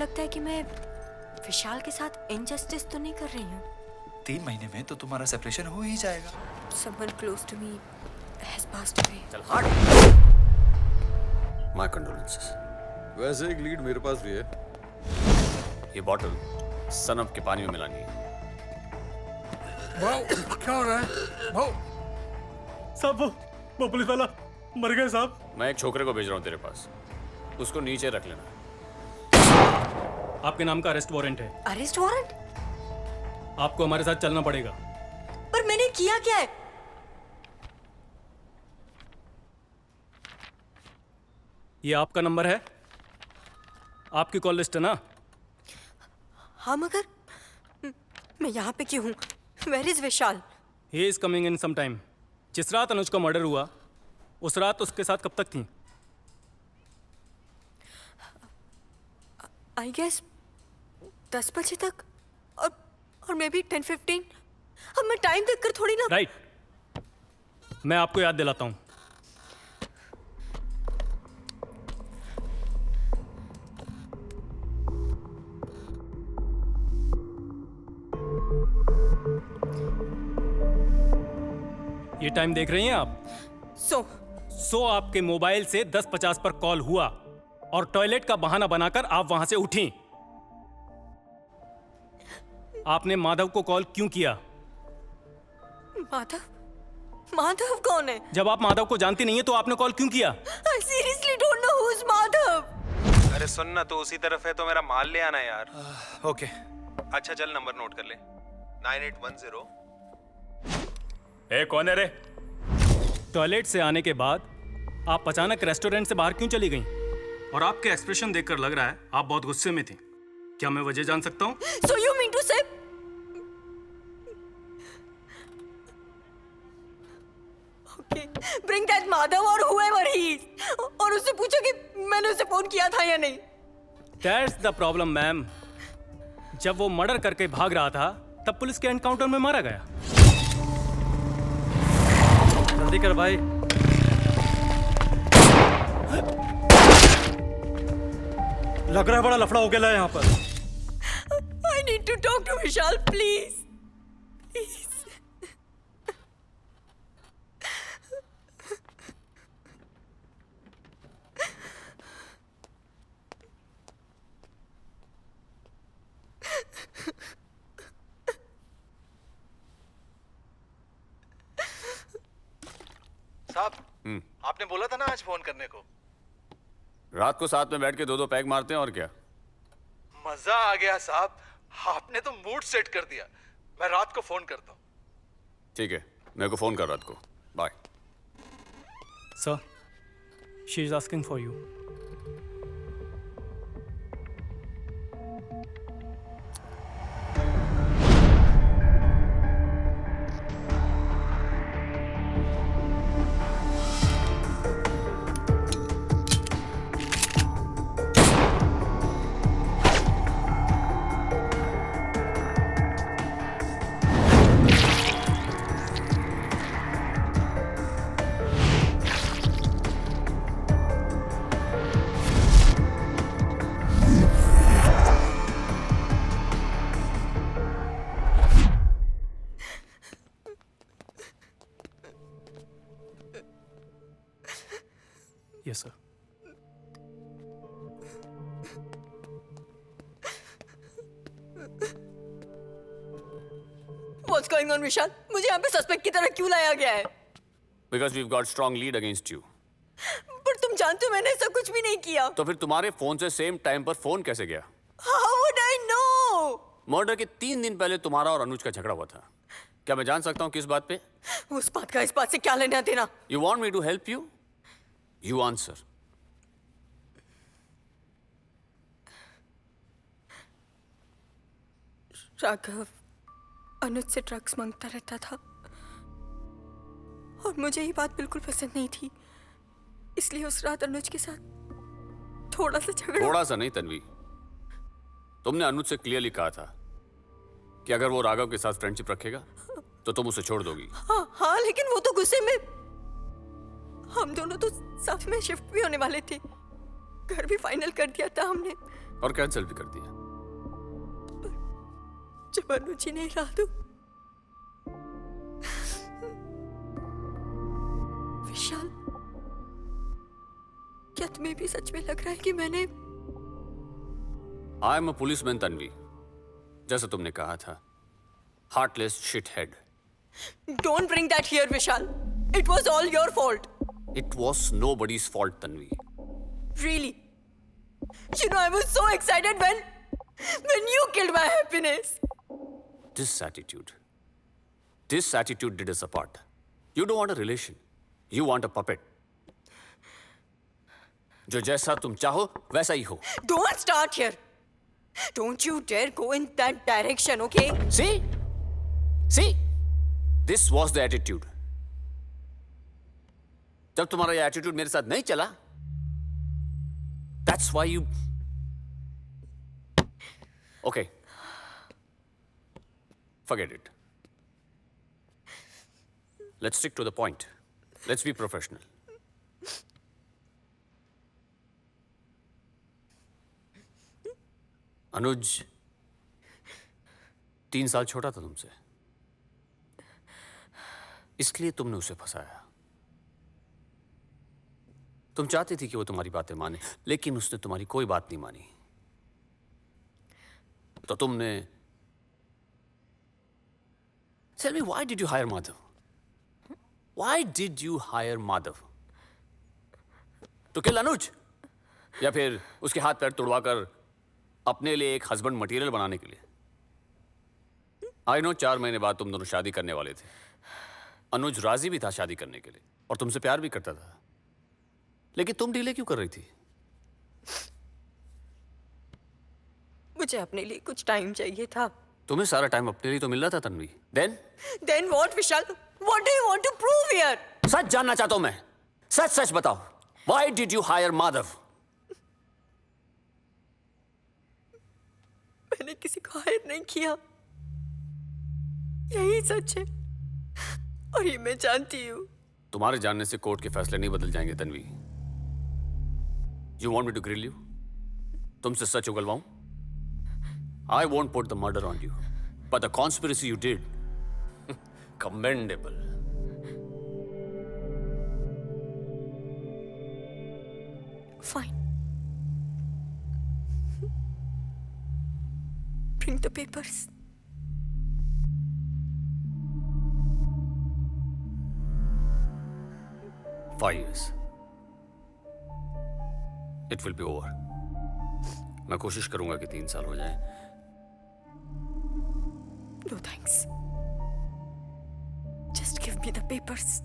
लगता है कि मैं विशाल के साथ इनजस्टिस तो नहीं कर रही हूँ। 3 महीने में तो तुम्हारा सेपरेशन हो ही जाएगा। Someone close to me has passed away. चल हट। My condolences. वैसे एक लीड मेरे पास भी है। ये बॉटल सनम के पानी में मिलानी है। क्या हो रहा है? साहब वो पुलिस वाला मर गए साहब। मैं एक छोकरे को भेज रहा हूँ तेरे पास, उसको नीचे रख लेना। आपके नाम का अरेस्ट वारंट है। Arrest warrant? आपको हमारे साथ चलना पड़ेगा। पर मैंने किया क्या है? ये आपका नंबर है, आपकी कॉल लिस्ट है ना? हाँ मगर मैं यहाँ पे क्यों हूँ? Where is Vishal? He is coming in some time. जिस रात अनुज का मर्डर हुआ उस रात उसके साथ कब तक थी? I guess 10 बजे तक और मे बी 10-15। अब मैं टाइम देख कर थोड़ी ना। राइट, मैं आपको याद दिलाता हूँ। ये टाइम देख रही हैं आप? सो आपके मोबाइल से 10:50 पर कॉल हुआ और टॉयलेट का बहाना बनाकर आप वहां से उठी। आपने माधव को कॉल क्यों किया? माधव कौन है? जब आप माधव को जानती नहीं है तो आपने कॉल क्यों किया? I seriously don't know who is Madhav. अरे सुन ना, तो उसी तरफ है तो मेरा माल ले आना यार। ओके। अच्छा चल नंबर नोट कर ले, 9810। कौन है रे? टॉयलेट से आने के बाद आप अचानक रेस्टोरेंट से बाहर क्यों चली गईं? और आपके एक्सप्रेशन देखकर लग रहा है आप बहुत गुस्से में थी। क्या मैं वजह जान सकता हूँ? So you mean to say? Okay, bring that Madhav और whoever he is, और उससे पूछो कि मैंने उसे फोन किया था या नहीं। That's the problem, ma'am. जब वो मर्डर करके भाग रहा था तब पुलिस के एनकाउंटर में मारा गया। जल्दी कर भाई। लग रहा है बड़ा लफड़ा हो गया है यहाँ पर। I need to talk to Vishal, please. Please. साहब, आपने बोला था ना आज फोन करने को। रात को साथ में बैठ के 2-2 पैग मारते हैं और क्या। मजा आ गया साहब, आपने तो मूड सेट कर दिया। मैं रात को फोन करता हूँ। ठीक है, मेरे को फोन कर रात को। Bye. Sir, she is asking for you. Yes, sir. What's going on, Vishal? मुझे यहाँ पे सस्पेक्ट की तरह क्यों लाया गया है? Because we've got strong lead against you. पर तुम जानते हो मैंने ऐसा कुछ भी नहीं किया। तो फिर तुम्हारे फोन से सेम टाइम पर फोन कैसे गया? How would I know? Murder के 3 दिन पहले तुम्हारा और अनुज का झगड़ा हुआ था। क्या मैं जान सकता हूँ किस बात पे? उस बात का इस बात से क्या लेना देना? You want me to help you? You answer. Raghav अनुज से ड्रग्स मांगता रहता था और मुझे ये बात बिल्कुल पसंद नहीं थी, इसलिए उस रात अनुज के साथ थोड़ा सा झगड़ा। थोड़ा सा नहीं तन्वी, तुमने अनुज से क्लियरली कहा था कि अगर वो राघव के साथ फ्रेंडशिप रखेगा तो तुम उसे छोड़ दोगी। हाँ, लेकिन वो तो गुस्से में। हम दोनों तो साथ में शिफ्ट भी होने वाले थे, घर भी फाइनल कर दिया था हमने। और कैंसिल भी कर दिया। जब अनुज ही नहीं रहा तो विशाल, क्या तुम्हें भी सच में लग रहा है कि मैंने I am a policeman Tanvi, जैसा तुमने कहा था, heartless शिटहेड। Don't bring that here, Vishal. It was all your fault. It was nobody's fault, Tanvi. Really? You know, I was so excited when you killed my happiness. This attitude did us apart. You don't want a relation. You want a puppet. जो जैसा तुम चाहो वैसा ही हो। Don't start here. Don't you dare go in that direction, okay? See? This was the attitude. जब तुम्हारा ये attitude मेरे साथ नहीं चला, that's why you... Okay. Forget it. Let's stick to the point. Let's be professional. अनुज 3 साल छोटा था तुमसे, इसलिए तुमने उसे फंसाया। तुम चाहती थी कि वो तुम्हारी बातें माने, लेकिन उसने तुम्हारी कोई बात नहीं मानी। तो तुमने... Tell me, why did you hire Madhav? Why did you hire Madhav? तो किल अनुज, या फिर उसके हाथ पैर तुड़वाकर अपने लिए एक हस्बैंड मटेरियल बनाने के लिए? आई नो 4 महीने बाद तुम दोनों शादी करने वाले थे। अनुज राजी भी था शादी करने के लिए और तुमसे प्यार भी करता था, लेकिन तुम डिले क्यों कर रही थी? मुझे अपने लिए कुछ टाइम चाहिए था। तुम्हें सारा टाइम अपने लिए तो मिल रहा था Tanvi. Then what, Vishal? What do you want to prove here? सच जानना चाहता हूं मैं। सच बताओ। Why did you hire Madhav? मैंने किसी को हायर नहीं किया, यही सच है और ये मैं जानती हूँ। तुम्हारे जानने से कोर्ट के फैसले नहीं बदल जाएंगे Tanvi. You want me to grill you? तुमसे सच उगलवाऊं? I won't put the murder on you, but the conspiracy you did, commendable. Fine. Bring the papers. Five years. It will be over. मैं कोशिश करूंगा कि 3 साल हो जाएं। No thanks. Just give me the papers.